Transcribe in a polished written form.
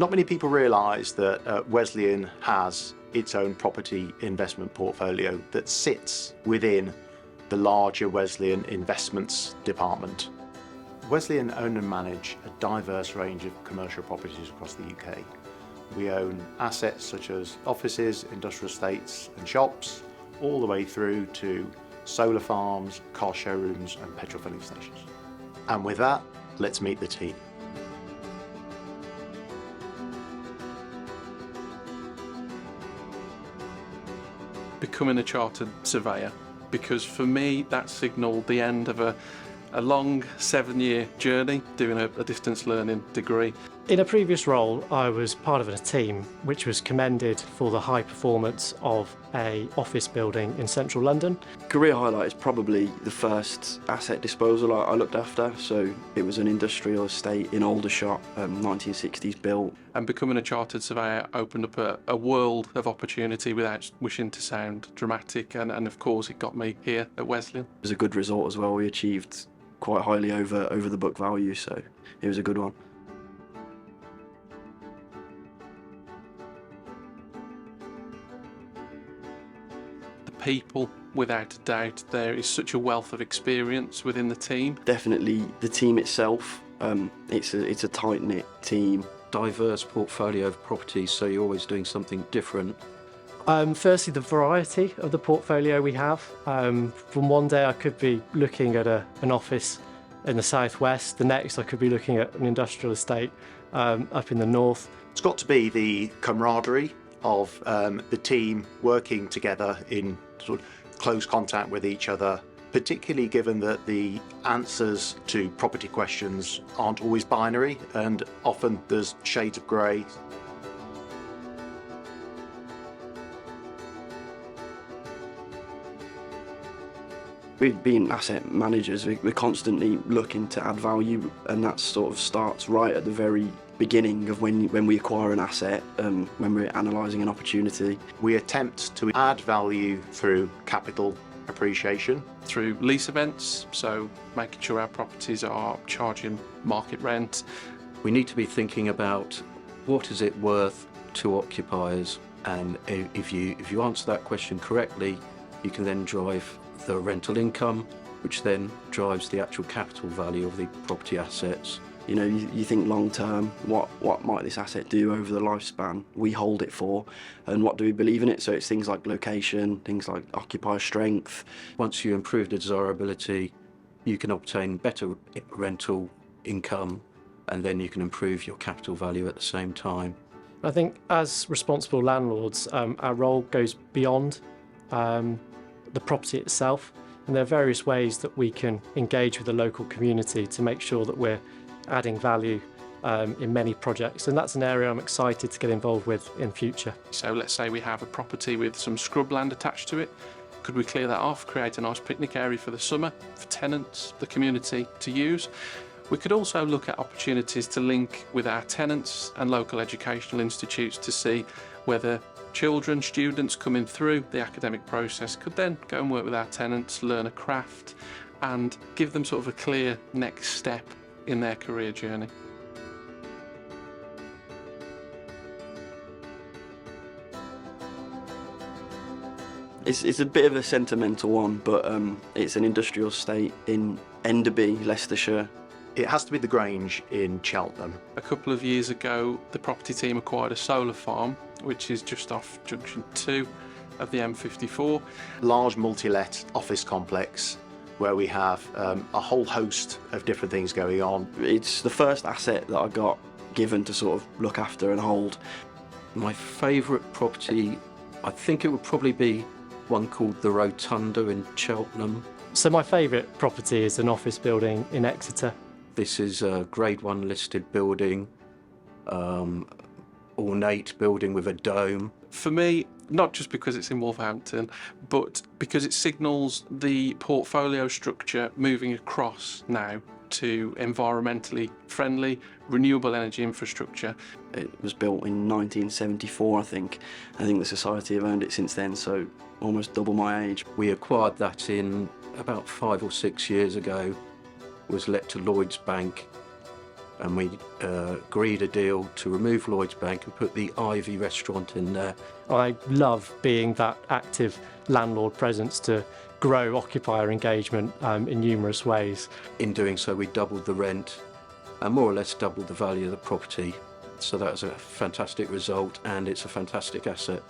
Not many people realise that Wesleyan has its own property investment portfolio that sits within the larger Wesleyan investments department. Wesleyan own and manage a diverse range of commercial properties across the UK. We own assets such as offices, industrial estates and shops, all the way through to solar farms, car showrooms and petrol filling stations. And with that, let's meet the team. Becoming a chartered surveyor, because for me that signalled the end of a long 7-year journey doing a distance learning degree. In a previous role, I was part of a team which was commended for the high performance of an office building in central London. Career highlight is probably the first asset disposal I looked after. So it was an industrial estate in Aldershot, 1960s built. And becoming a chartered surveyor opened up a world of opportunity without wishing to sound dramatic, and of course it got me here at Wesleyan. It was a good result as well. We achieved quite highly over the book value, so it was a good one. The people, without a doubt, there is such a wealth of experience within the team. Definitely the team itself, it's a tight-knit team. Diverse portfolio of properties, so you're always doing something different. Firstly, the variety of the portfolio we have. From one day I could be looking at an office in the southwest, the next I could be looking at an industrial estate up in the north. It's got to be the camaraderie of the team working together in sort of close contact with each other, particularly given that the answers to property questions aren't always binary and often there's shades of grey. We've been asset managers, we're constantly looking to add value, and that sort of starts right at the very beginning of when we acquire an asset, when we're analysing an opportunity. We attempt to add value through capital appreciation. Through lease events, so making sure our properties are charging market rent. We need to be thinking about what is it worth to occupiers, and if you answer that question correctly, you can then drive the rental income, which then drives the actual capital value of the property assets. You know, you think long term, what might this asset do over the lifespan we hold it for, and what do we believe in it? So it's things like location, things like occupier strength. Once you improve the desirability, you can obtain better rental income, and then you can improve your capital value at the same time. I think as responsible landlords, our role goes beyond the property itself, and there are various ways that we can engage with the local community to make sure that we're adding value in many projects, and that's an area I'm excited to get involved with in future. So let's say we have a property with some scrubland attached to it. Could we clear that off, create a nice picnic area for the summer, for tenants, the community to use? We could also look at opportunities to link with our tenants and local educational institutes to see whether children, students coming through the academic process could then go and work with our tenants, learn a craft and give them sort of a clear next step in their career journey. It's a bit of a sentimental one, but it's an industrial estate in Enderby, Leicestershire. It has to be the Grange in Cheltenham. A couple of years ago, the property team acquired a solar farm, which is just off junction 2 of the M54. Large multi-let office complex where we have a whole host of different things going on. It's the first asset that I got given to sort of look after and hold. My favourite property, I think it would probably be one called the Rotunda in Cheltenham. So my favourite property is an office building in Exeter. This is a Grade 1 listed building, ornate building with a dome. For me, not just because it's in Wolverhampton, but because it signals the portfolio structure moving across now to environmentally friendly, renewable energy infrastructure. It was built in 1974, I think. I think the Society have owned it since then, so almost double my age. We acquired that in about 5 or 6 years ago. It was let to Lloyds Bank and we agreed a deal to remove Lloyd's Bank and put the Ivy restaurant in there. I love being that active landlord presence to grow occupier engagement in numerous ways. In doing so, we doubled the rent and more or less doubled the value of the property. So that was a fantastic result, and it's a fantastic asset.